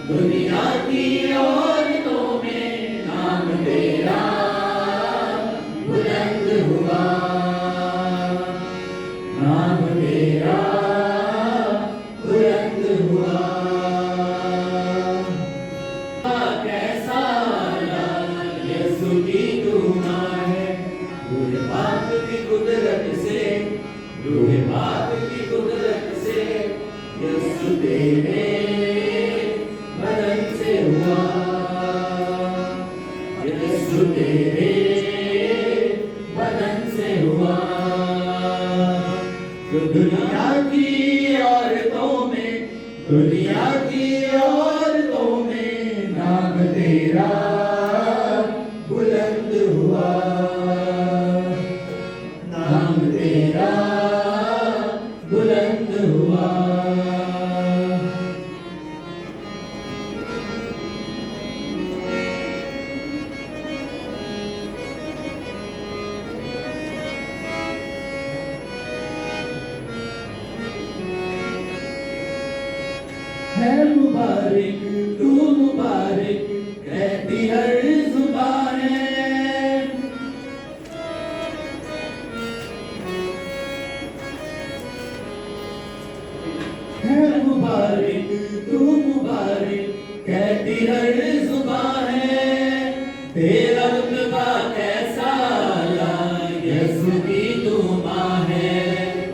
دنیا کی عورتوں میں نام تیرا بلند ہوا، نام تیرا بلند ہوا۔ کیسا یسوع کی دعا ہے، روح پاک کی قدرت سے، روح پاک کی قدرت سے یسوع تیرے بدن سے ہوا، یسوع تیرے بدن سے ہوا۔ تو دنیا کی عورتوں میں، دنیا کی عورتوں میں نام تیرا بلند ہوا، نام تیرا بلند ہوا۔ ہے مبارک تو مبارک کہتی ہر زبان ہے مبارک تو مبارک کہتی ہر زبان ہے، تیرا رتبہ کیسا اعلیٰ یسوع کی تو ماں ہے،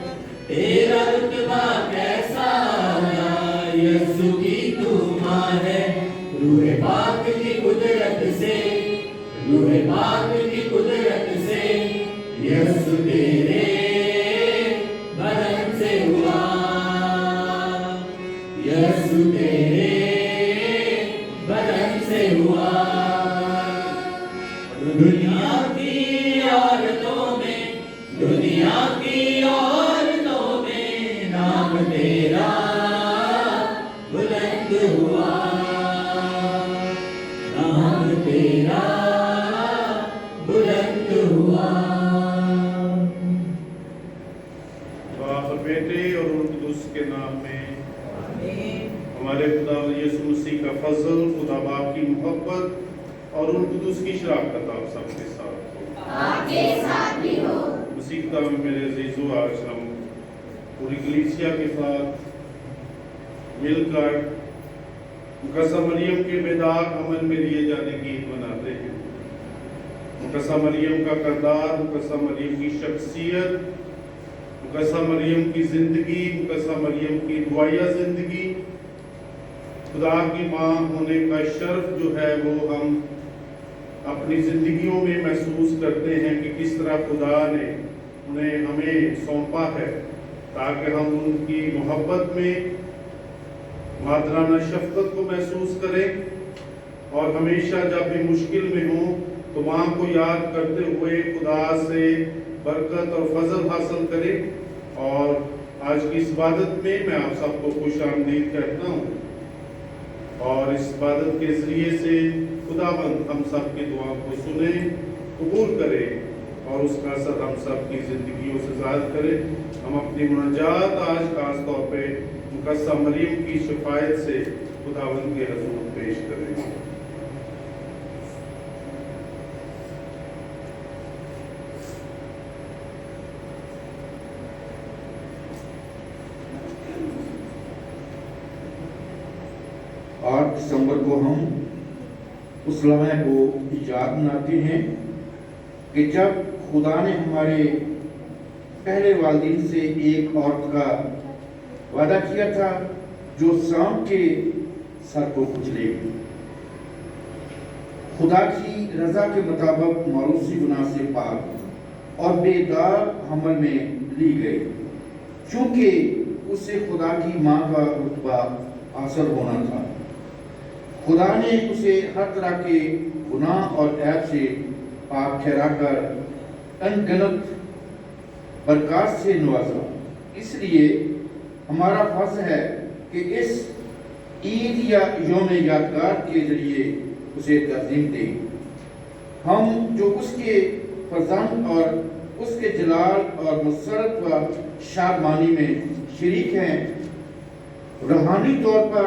تیرا رتبہ کیسا اعلیٰ یسوع کی تو ماں ہے۔ روح پاک کی قدرت سے، روح پاک کی قدرت سے یسوع تیرے بدن سے ہوا، یسوع تیرے بدن سے ہوا۔ دنیا کی عورتوں میں، دنیا کی عورتوں میں نام تیرا بلند ہوا، نام تیرا بلند ہوا۔ باپ اور بیٹے اور روح القدس کے نام میں ہمارے خدا یسوع مسیح کا فضل، خدا باپ کی محبت اور روح القدس کی شراکت آپ سب کے ساتھ ہو، آپ کے ساتھ بھی ہو۔ مسیح خدا میں میرے عزیزو، آج ہم پوری کلیسیا کے ساتھ مل کر مقدسہ مریم کے بیدار عمل میں لیے جانے کی عید مناتے ہیں۔ مقدسہ مریم کا کردار، مقدسہ مریم کی شخصیت، مقدسہ مریم کی زندگی، مقدسہ مریم کی دعائیہ زندگی، خدا کی ماں ہونے کا شرف جو ہے وہ ہم اپنی زندگیوں میں محسوس کرتے ہیں کہ کس طرح خدا نے انہیں ہمیں سونپا ہے تاکہ ہم ان کی محبت میں مادرانہ شفقت کو محسوس کریں، اور ہمیشہ جب بھی مشکل میں ہوں تو ماں کو یاد کرتے ہوئے خدا سے برکت اور فضل حاصل کریں۔ اور آج کی اس عبادت میں میں آپ سب کو خوش آمدید کہتا ہوں، اور اس عبادت کے ذریعے سے خداوند ہم سب کی دعاؤں کو سنے، قبول کرے اور اس کا اثر ہم سب کی زندگیوں سے ظاہر کرے۔ ہم اپنی مناجات آج خاص طور پہ مقدسہ مریم کی شفاعت سے خداوند کے حضور پیش کریں۔ آٹھ دسمبر کو ہم اس لمحے کو یاد مناتے ہیں کہ جب خدا نے ہمارے پہلے والدین سے ایک عورت کا وعدہ کیا تھا جو سانپ کے سر کو کچلے گی، خدا کی رضا کے مطابق موروثی گناہ سے پاک اور بے داغ حمل میں لی گئی، چونکہ اسے خدا کی ماں کا رتبہ حاصل ہونا تھا۔ خدا نے اسے ہر طرح کے گناہ اور عیب سے پاک ٹھہرا کر انگنت برکات سے نوازا۔ اس لیے ہمارا فرض ہے کہ اس عید یا یوم یادگار کے ذریعے اسے تعظیم دیں۔ ہم جو اس کے فرزند اور اس کے جلال اور مسرت و شادمانی میں شریک ہیں، روحانی طور پر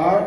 8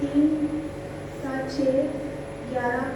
3:6, 11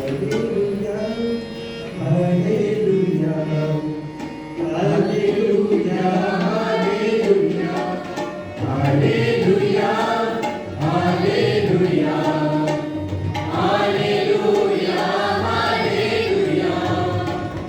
Hallelujah, hallelujah, hallelujah, hallelujah, hallelujah, hallelujah, hallelujah.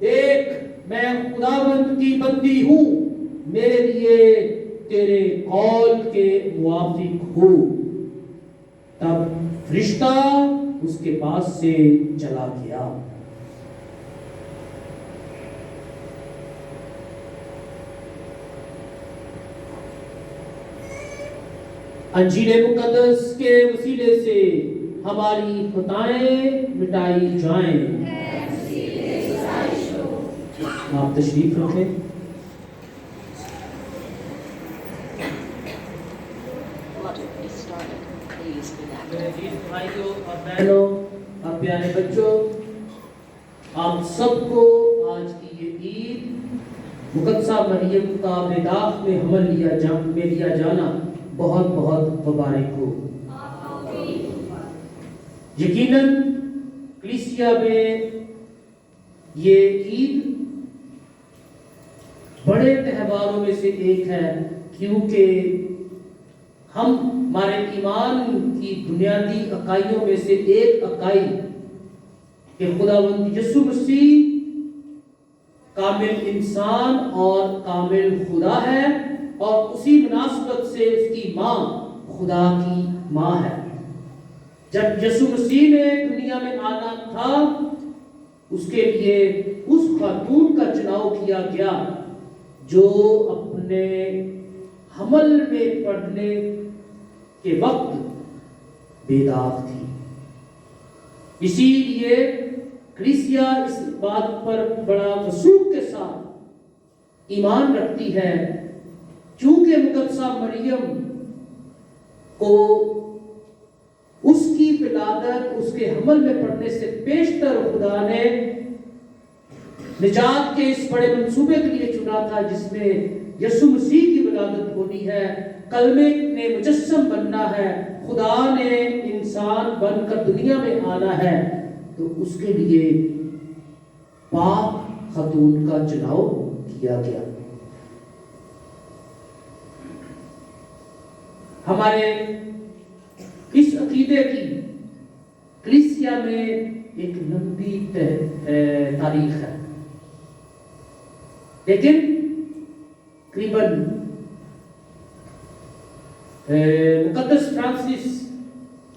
دیکھ میں خداوند کی بندی ہوں، میرے لیے تیرے قول کے موافق ہو۔ تب فرشتہ اس کے پاس سے چلا گیا۔ انجیل مقدس کے وسیلے سے ہماری خطائیں مٹائی جائیں۔ آپ تشریف رکھیں۔ میرے عزیز بھائیوں اور بہنوں اور پیارے بچوں، آپ سب کو آج کی یہ عید مقدسہ مریم کا بیداغ میں حمل لیا جانا بہت بہت مبارک ہو۔ یقیناً کلیسیا میں یہ عید بڑے تہواروں میں سے ایک ہے، کیونکہ ہم ہمارے ایمان کی بنیادی عقائدوں میں سے ایک عقائد کہ خداوند یسوع مسیح کامل انسان اور کامل خدا ہے، اور اسی مناسبت سے اس کی ماں خدا کی ماں ہے۔ جب یسوع مسیح نے دنیا میں آنا تھا، اس کے لیے اس خاتون کا چناؤ کیا گیا جو اپنے حمل میں پڑنے کے وقت بے داغ تھی۔ اسی لیے کلیسیا اس بات پر بڑا وثوق کے ساتھ ایمان رکھتی ہے، چونکہ مقدسہ مریم کو اس کی ولادت، اس کے حمل میں پڑنے سے پیشتر خدا نے نجات کے اس بڑے منصوبے کے لیے چنا تھا، جس میں یسوع مسیح کی ولادت ہونی ہے، کلمے نے مجسم بننا ہے، خدا نے انسان بن کر دنیا میں آنا ہے، تو اس کے لیے پاک خاتون کا چناؤ کیا گیا۔ ہمارے اس عقیدے کی کلیسیا میں ایک لمبی تاریخ ہے، لیکن تقریباً مقدس فرانسس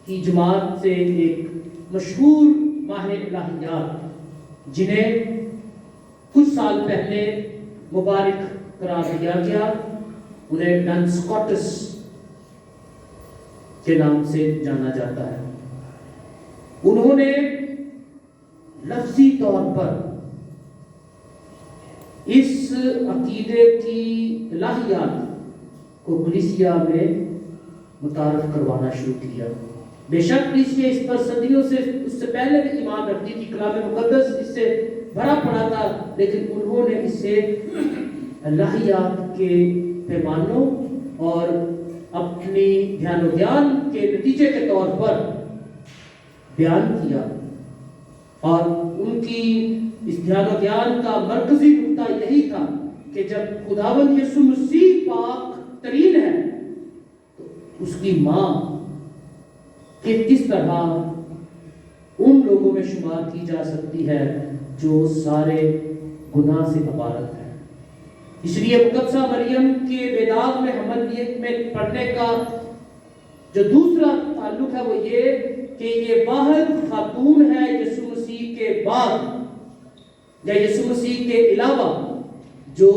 کی جماعت سے ایک مشہور ماہر الہیات، جنہیں کچھ سال پہلے مبارک قرار دیا گیا، انہیں ڈن سکاٹس کے نام سے جانا جاتا ہے، انہوں نے لفظی طور پر اس عقیدے کی الہیات کو کلیسیا میں متعارف کروانا شروع کیا۔ بے شک کلیسیا اس پر صدیوں سے، اس سے پہلے بھی ایمان رکھتی تھی، کلام مقدس اس سے بھرا پڑا تھا، لیکن انہوں نے اسے الہیات کے پیمانوں اور اپنی دھیان و دھیان کے نتیجے کے طور پر بیان کیا، اور ان کی اس دھیان و دھیان کا مرکزی نقطہ یہی تھا کہ جب خداوند یسوع مسیح پاک ترین ہے تو اس کی ماں کہ کس طرح ان لوگوں میں شمار کی جا سکتی ہے جو سارے گناہ سے عبارت ہے۔ اس لیے مقدسہ مریم کے بے داغ میں حمل میں پڑھنے کا جو دوسرا تعلق ہے وہ یہ کہ یہ واحد خاتون ہے یسوع مسیح کے بعد یا یسوع مسیح کے علاوہ جو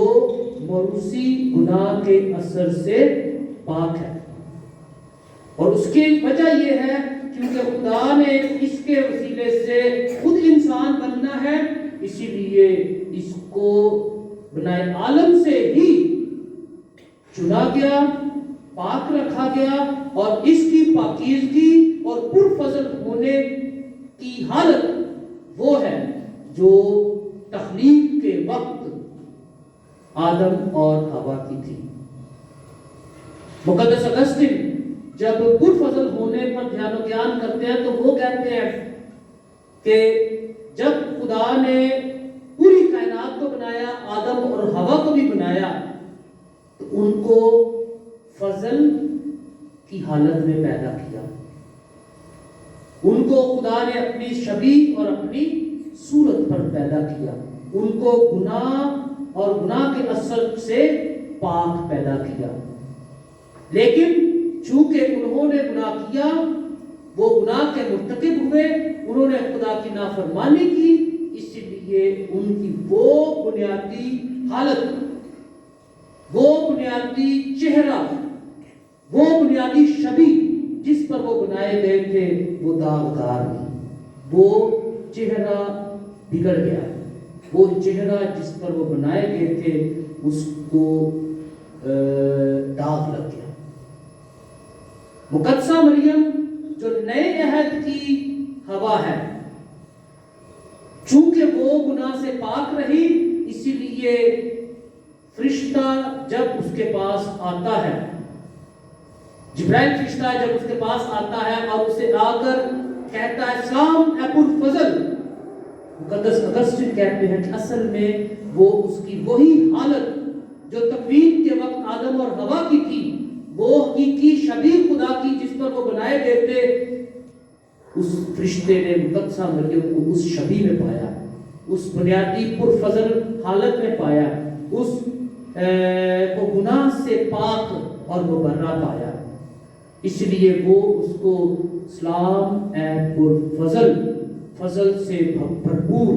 موروثی گناہ کے اثر سے پاک ہے، اور اس کی وجہ یہ ہے کیونکہ خدا نے اس کے وسیلے سے خود انسان بننا ہے، اسی لیے اس کو بنائے عالم سے ہی چنا گیا، پاک رکھا گیا، اور اس کی پاکیزگی اور پرفضل ہونے کی حالت وہ ہے جو تخلیق کے وقت آدم اور حوا کی تھی۔ مقدس اگسطین جب پرفضل ہونے پر دھیان و دھیان کرتے ہیں تو وہ کہتے ہیں کہ جب خدا نے پوری کائنات کو بنایا، آدم اور حوا کو بھی بنایا، تو ان کو فضل کی حالت میں پیدا کیا، ان کو خدا نے اپنی شبیہ اور اپنی صورت پر پیدا کیا، ان کو گناہ اور گناہ کے اثر سے پاک پیدا کیا، لیکن چونکہ انہوں نے گناہ کیا، وہ گناہ کے مرتکب ہوئے، انہوں نے خدا کی نافرمانی کی، اس لیے ان کی وہ بنیادی حالت، وہ بنیادی چہرہ، وہ بنیادی شبیہ جس پر وہ بنائے گئے تھے وہ داغدار ہوئی، وہ چہرہ بگڑ گیا، وہ چہرہ جس پر وہ بنائے گئے تھے اس کو داغ لگ گیا۔ مقدسہ مریم جو نئے عہد کی ہوا ہے، چونکہ وہ گناہ سے پاک رہی، اسی لیے فرشتہ جب اس کے پاس آتا ہے، جبرائیل فرشتہ جب اس کے پاس آتا ہے اور اسے آ کر کہتا ہے سلام اے پرفضل، مقدس اگسٹن کہتے ہیں کہ اصل میں وہ اس کی وہی حالت جو تکوین کے وقت آدم اور حوا کی تھی، وہ حقیقی شبیہ خدا کی جس پر وہ بنائے گئے تھے، اس فرشتے نے مقدسہ مریم کو اس شبیہ میں پایا، اس بنیادی پرفضل حالت میں پایا، اس کو گناہ سے پاک اور مبرہ پایا، اس لیے وہ اس کو سلام اے پرفضل، فضل سے بھرپور،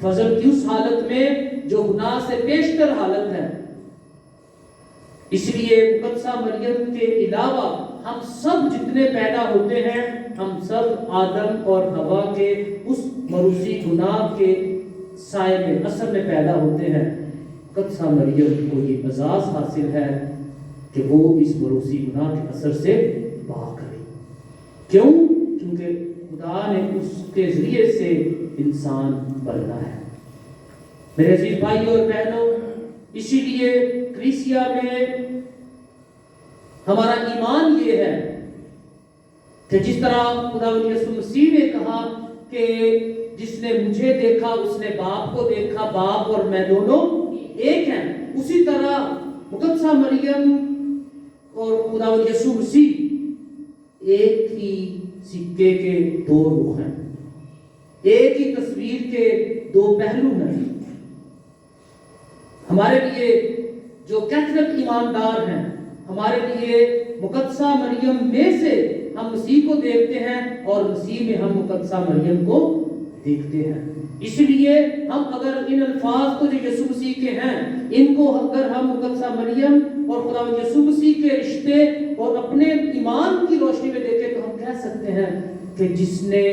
فضل کی اس حالت میں جو گناہ سے پیشتر حالت ہے۔ اس لیے مقدسہ مریم کے علاوہ ہم سب جتنے پیدا ہوتے ہیں، ہم سب آدم اور حوا کے اس موروثی گناہ کے سائے میں، اثر میں پیدا ہوتے ہیں۔ مقدسہ مریم کو یہ اعزاز حاصل ہے کہ وہ اس موروثی گناہ کے اثر سے پاک رہی۔ کیوں؟ کیونکہ خدا نے اس کے ذریعے سے انسان بننا ہے۔ میرے عزیز بھائیوں اور بہنوں، اسی لیے کلیسیا میں ہمارا ایمان یہ ہے کہ جس طرح خدا یسوع مسیح نے کہا کہ جس نے مجھے دیکھا اس نے باپ کو دیکھا، باپ اور میں دونوں ایک ہیں، اسی طرح مقدسہ مریم اور خدا یسوع مسیح ایک ہی سکے کے دو رخ ہیں، ایک ہی تصویر کے دو پہلو ہیں۔ ہمارے لیے جو کیتھولک ایماندار ہیں، ہمارے لیے مقدسہ مریم میں سے ہم مسیح کو دیکھتے ہیں اور مسیح میں ہم مقدسہ مریم کو دیکھتے ہیں۔ اس لیے ہم اگر ان الفاظ کو جو یسوع مسیح کے ہیں، ان کو اگر ہم مقدسہ مریم اور خدا یسوع مسیح کے رشتے اور اپنے ایمان کی روشنی میں دیکھیں تو ہم کہہ سکتے ہیں کہ جس نے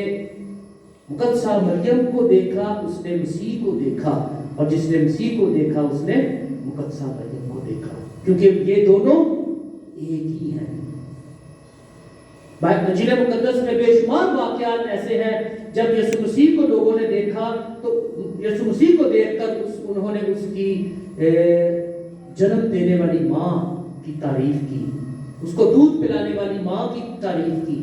مقدسہ مریم کو دیکھا اس نے مسیح کو دیکھا، اور جس نے مسیح کو دیکھا اس نے مقدسہ مریم کو دیکھا، کیونکہ یہ دونوں ایک ہی ہیں۔ انجیل مقدس میں بے شمار واقعات ایسے ہیں جب یسوع مسیح کو لوگوں نے دیکھا تو یسوع مسیح کو دیکھ کر انہوں نے اس کی جنم دینے والی ماں کی تعریف کی، اس کو دودھ پلانے والی ماں کی تعریف کی۔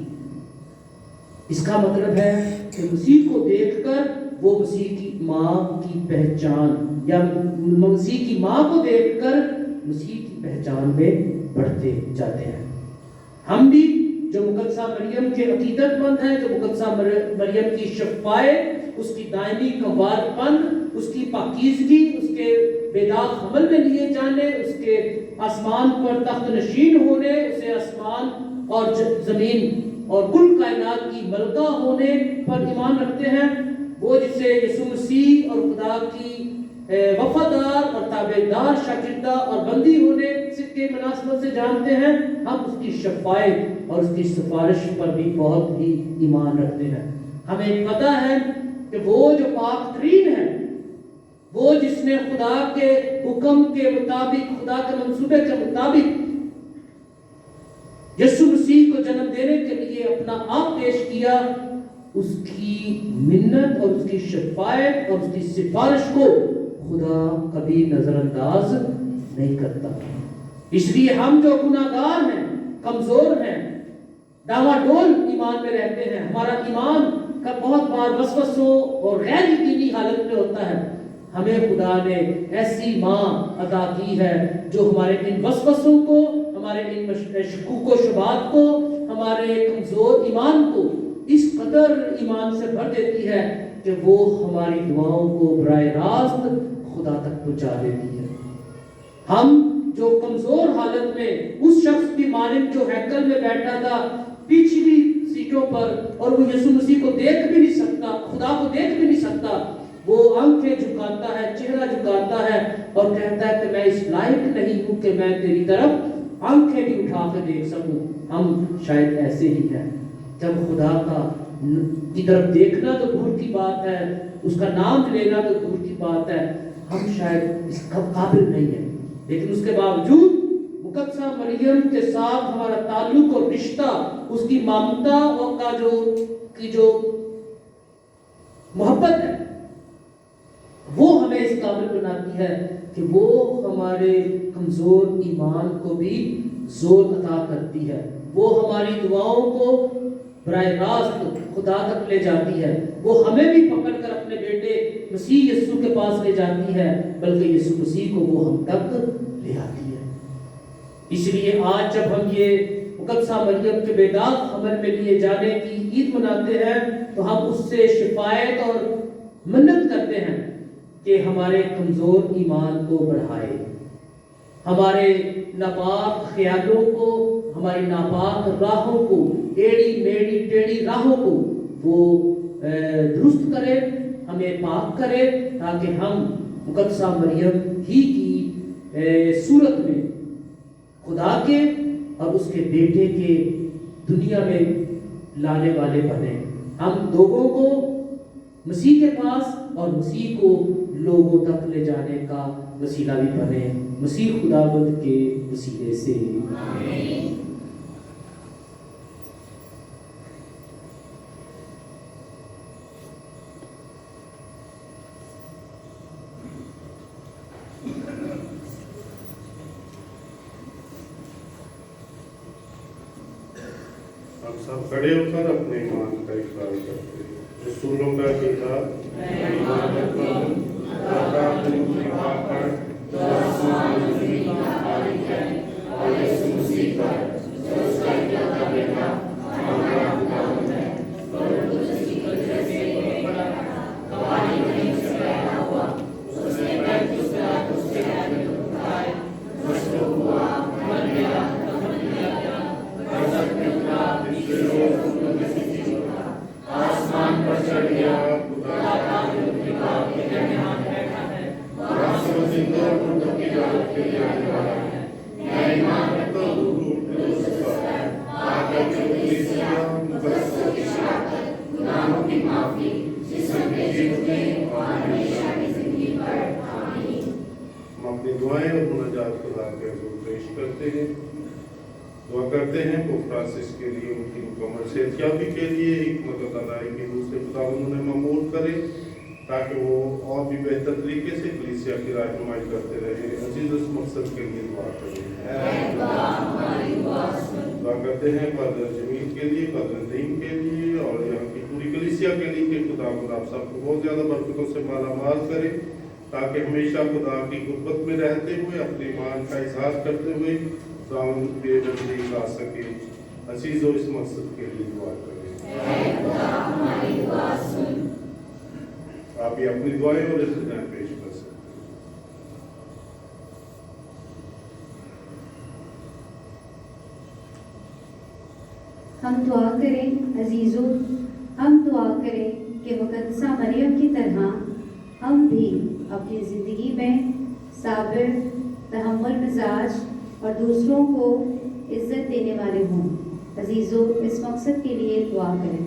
اس کا مطلب ہے کہ مسیح کو دیکھ کر وہ مسیح کی ماں کی پہچان، یا مسیح کی ماں کو دیکھ کر مسیح کی پہچان میں بڑھتے جاتے ہیں۔ ہم بھی جو مقدسہ مریم کے عقیدت مند ہیں، جو مقدسہ مریم کی شفاعت، اس کی دائمی کنوار پن، اس کی پاکیزگی، اس کے بے داغ حمل میں لیے جانے، اس کے آسمان پر تخت نشین ہونے، اسے آسمان اور زمین اور کل کائنات کی ملکہ ہونے پر ایمان رکھتے ہیں، وہ جسے یسوع مسیح اور خدا کی وفادار اور تابعدار شاگردہ اور بندی ہونے کے مناسبت سے جانتے ہیں، ہم اس کی شفاعت اور اس کی سفارش پر بھی بہت ہی ایمان رکھتے ہیں۔ ہمیں پتہ ہے کہ وہ جو پاک ترین ہے، وہ جس نے خدا کے حکم کے مطابق، خدا کے منصوبے کے مطابق یسوع مسیح کو جنم دینے کے لیے اپنا آپ پیش کیا، اس کی منت اور اس کی شفاعت اور اس کی سفارش کو خدا کبھی نظر انداز نہیں کرتا۔ اس لیے ہم جو گناہگار ہیں، کمزور ہیں، ڈاواڈول ایمان میں رہتے ہیں، ہمارا ایمان کا بہت بار وسوسوں اور غیر یقینی حالت میں ہوتا ہے، ہمیں خدا نے ایسی ماں عطا کی ہے جو ہمارے ان وسوسوں کو، ہمارے ان شکوک و شبہات کو، ہمارے کمزور ایمان کو اس قدر ایمان سے بھر دیتی ہے کہ وہ ہماری دعاؤں کو براہ راست خدا تک پہنچا دیتی ہے۔ ہم جو کمزور حالت میں اس شخص کی مانند جو ہیکل میں بیٹھا تھا پچھلی سیٹوں پر اور وہ یسوع مسیح کو دیکھ بھی نہیں سکتا، خدا کو دیکھ بھی نہیں سکتا، وہ آنکھیں جھکاتا ہے، چہرہ جھکاتا ہے اور کہتا ہے کہ میں اس لائق نہیں ہوں کہ میں تیری طرف آنکھیں بھی اٹھا کے دیکھ سکوں۔ ہم شاید ایسے ہی ہیں، جب خدا کی طرف دیکھنا تو دور کی بات ہے، اس کا نام لینا تو دور کی بات ہے، ہم شاید اس کا قابل نہیں ہیں، لیکن اس کے باوجود مقدسہ مریم کے ساتھ ہمارا تعلق اور رشتہ، اس کی ممتا کا جو محبت ہے، وہ ہمیں اس قابل بناتی ہے کہ وہ ہمارے کمزور ایمان کو بھی زور عطا کرتی ہے، وہ ہماری دعاؤں کو براہ راست خدا تک لے جاتی ہے، وہ ہمیں بھی پکڑ کر اپنے بیٹے مسیح یسوع کے پاس لے جاتی ہے، بلکہ یسوع مسیح کو وہ ہم تک لے آتی ہے۔ اس لیے آج جب ہم یہ مقدسہ مریم کے بے داغ حمل میں لیے جانے کی عید مناتے ہیں تو ہم اس سے شفاعت اور منت کرتے ہیں کہ ہمارے کمزور ایمان کو بڑھائے، ہمارے ناپاک خیالوں کو، ہماری ناپاک راہوں کو، ایڑی میڑی ٹیڑھی راہوں کو وہ درست کرے، ہمیں پاک کرے، تاکہ ہم مقدسہ مریم ہی کی صورت میں خدا کے اور اس کے بیٹے کے دنیا میں لانے والے بنے، ہم لوگوں کو مسیح کے پاس اور مسیح کو لوگوں تک لے جانے کا وسیلہ بھی بنے، مسیح خداوند کے وسیلے سے آمین۔ ہم سب کھڑے ہو کر اپنے ایمان کا اقرار کرتے ہیں۔ رسولوں کا کتاب اپنی دعائیں اور مناجات خدا کے حضور پیش کرتے ہیں۔ دعا کرتے ہیں پوپ فرانسس کے لیے، ان کی مکمل صحتیابی کے لیے، حکمت و دانائی کے دوسرے خدا انہیں معمول کرے تاکہ وہ اور بھی بہتر طریقے سے کلیسیا کی رہنمائی کرتے رہے۔ عزیز اس مقصد کے لیے دعا کریں۔ دعا کرتے ہیں فادر جمیل کے لیے، فادر ندیم کے لیے اور یہاں کی پوری کلیسیا کے لیے کہ خدا آپ سب کو بہت زیادہ برکتوں سے مالا مال کرے، تاکہ ہمیشہ خدا کی قربت میں رہتے ہوئے اپنے ایمان کا اظہار کرتے ہوئے خداوند کے نزدیک آ سکے۔ عزیز و اس مقصد کے لیے دعا کریں۔ آپ یہ اپنی دعائیں اور التجائیں پیش کر سکتے ہیں۔ ہم دعا کریں عزیزو، ہم دعا کریں کہ مقدسہ مریم کی طرح ہم بھی اپنی زندگی میں صابر، تحمل مزاج اور دوسروں کو عزت دینے والے ہوں۔ عزیزو اس مقصد کے لیے دعا کریں۔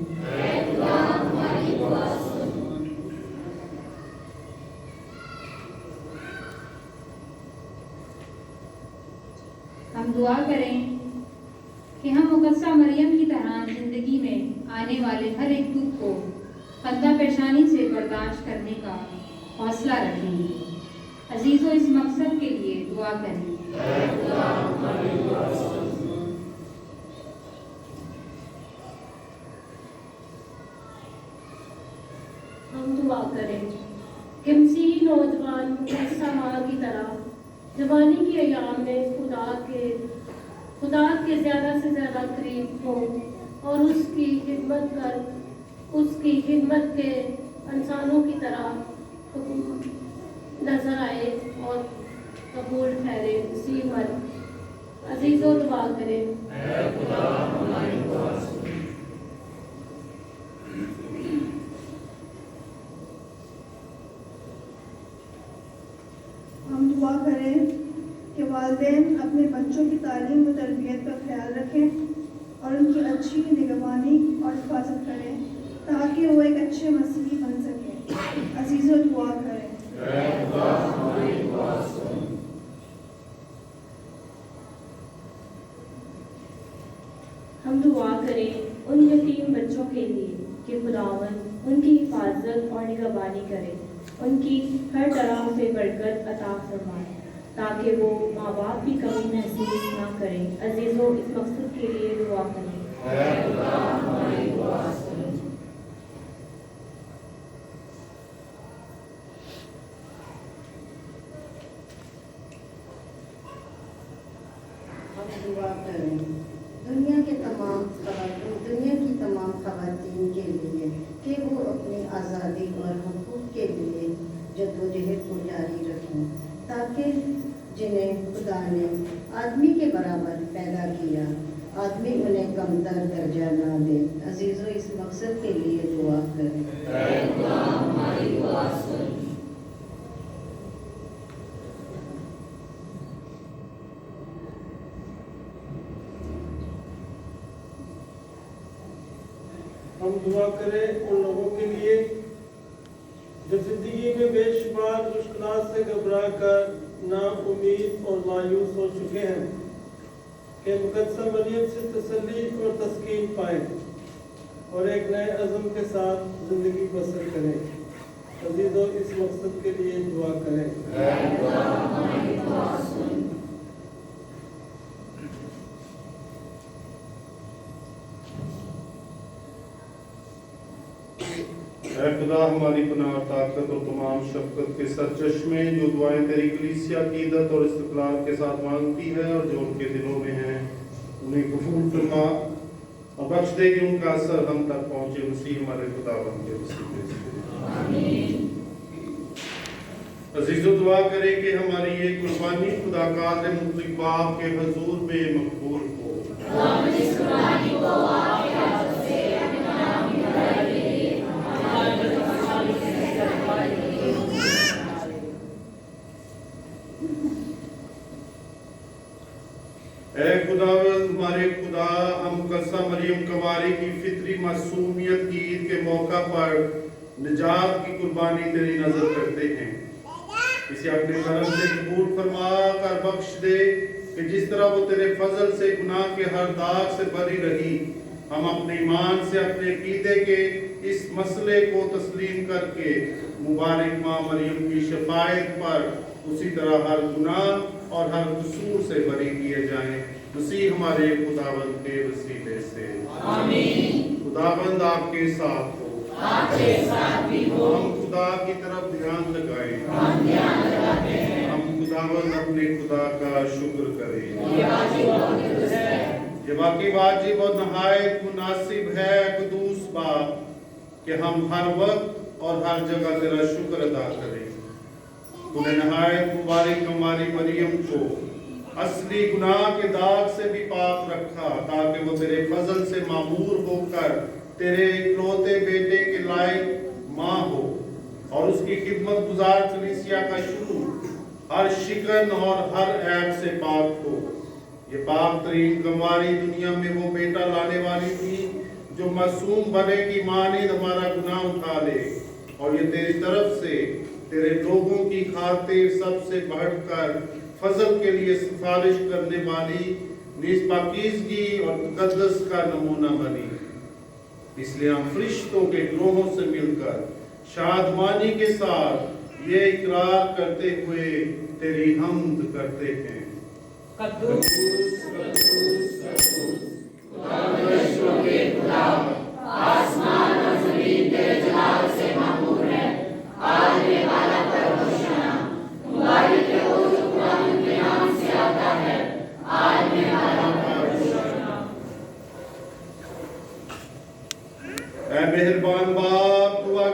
ہم دعا کریں کہ ہم مقدسہ مریم کی طرح زندگی میں آنے والے ہر ایک دکھ کو خندہ پیشانی سے برداشت کرنے کا حوصلہ رکھیں گے۔ عزیزو اس مقصد کے لیے دعا کریں۔ ہم دعا کریں کہ مسیحی نوجوان مقدسہ ماں کی طرح جوانی کی ایام میں خدا کے زیادہ سے زیادہ قریب ہوں اور اس کی خدمت کے انسانوں کی طرح نظر آئے اور قبول ٹھہرے. اسی مر عزیزوں دعا کریں. ہم دعا کریں کہ والدین اپنے بچوں کی تعلیم و تربیت کا خیال رکھیں اور ان کی اچھی نگہبانی اور حفاظت کریں تاکہ وہ ایک اچھے مسیحی بن سکیں. عزیزوں دعا کریں. ہم دعا کریں ان یتیم بچوں کے لیے کہ خداوند ان کی حفاظت اور نگہبانی کرے، ان کی ہر طرح سے برکت عطا فرمائے تاکہ وہ ماں باپ کی کمی محسوس نہ کریں. عزیزوں اس مقصد کے لیے دعا کریں. ہم دعا کریں دنیا کی تمام خواتین کے لیے کہ وہ اپنی آزادی اور حقوق کے لیے جدوجہد کو جاری رکھیں تاکہ جنہیں خدا نے آدمی کے برابر پیدا کیا آدمی انہیں کمتر درجہ نہ دے. عزیزوں اس مقصد کے لیے دعا کریں. ہم دعا کریں ان لوگوں کے لیے جو زندگی میں بے شمار مشکلات سے گھبرا کر نا امید اور مایوس ہو چکے ہیں کہ مقدسہ مریم سے تسلی اور تسکین پائیں اور ایک نئے عزم کے ساتھ زندگی بسر کریں. عزیزوں اس مقصد کے لیے دعا کریں. اے خدا ہماری پناہ اور طاقت اور تمام شفقت کے سرچشمے جو دعائیں تیری کلیسیا عقیدت اور استقلال کے ساتھ مانگتی ہے اور جو ان کے دلوں میں ہیں انہیں قبول فرما اور بخش دے کہ ان کا اثر ہم تک پہنچے. مسیح ہمارے خداوند کے وسیلے سے آمین. عزیزو دعا کریں کہ ہماری یہ قربانی خدا قادر مطلق باپ کے حضور میں مقبول ہو. اے خداوند ہمارے خدا، ہم مقدسہ مریم کنواری کی فطری معصومیت کی عید کے موقع پر نجات کی قربانی تیری نظر کرتے ہیں. اسے اپنے کرم سے قبول فرما کر بخش دے کہ جس طرح وہ تیرے فضل سے گناہ کے ہر داغ سے بری رہی، ہم اپنے ایمان سے اپنے عقیدے کے اس مسئلے کو تسلیم کر کے مبارک ماں مریم کی شفاعت پر اسی طرح ہر گناہ اور ہر قصور سے بری کیے جائیں. مسیح ہمارے خداوند کے وسیلے سے آمین. خداوند آپ کے ساتھ ہو. آپ کے ساتھ بھی ہو. ہم خدا کی طرف دھیان لگائیں. ہم خداوند اپنے خدا کا شکر کریں. یہ واقعی واجب اور نہایت مناسب ہے قدوس باپ کہ ہم ہر وقت اور ہر جگہ تیرا شکر ادا کریں. تو نے نہایت مبارک ہماری مریم کو اصلی گناہ کے داغ سے بھی پاک رکھا تاکہ وہ تیرے فضل سے معمور ہو کر تیرے اکلوتے بیٹے کے لائق ماں ہو اور اس کی خدمت گزار کلیسیا کا شروع ہر شکن اور ہر عیب سے پاک ہو. یہ پاک ترین کنواری دنیا میں وہ بیٹا لانے والی تھی جو معصوم بنے کی مانند ہمارا گناہ اٹھا لے، اور یہ تیری طرف سے تیرے لوگوں کی خاطر سب سے بڑھ کر فضل کے لیے سفارش کرنے والی نیز پاکیزگی اور تقدس کا نمونہ بنی. اس لیے ہم فرشتوں کے گروہوں سے مل کر شادمانی کے ساتھ یہ اقرار کرتے ہوئے تیری حمد کرتے ہیں. قدوس قدوس قدوس خدا کے خدا، آسمان اور زمین تیرے جلال سے معمور ہے. آنے والا پروشنا مبارک ہے وہ جو خداوند کے نام سے آتا ہے. آنے والا پروشنا.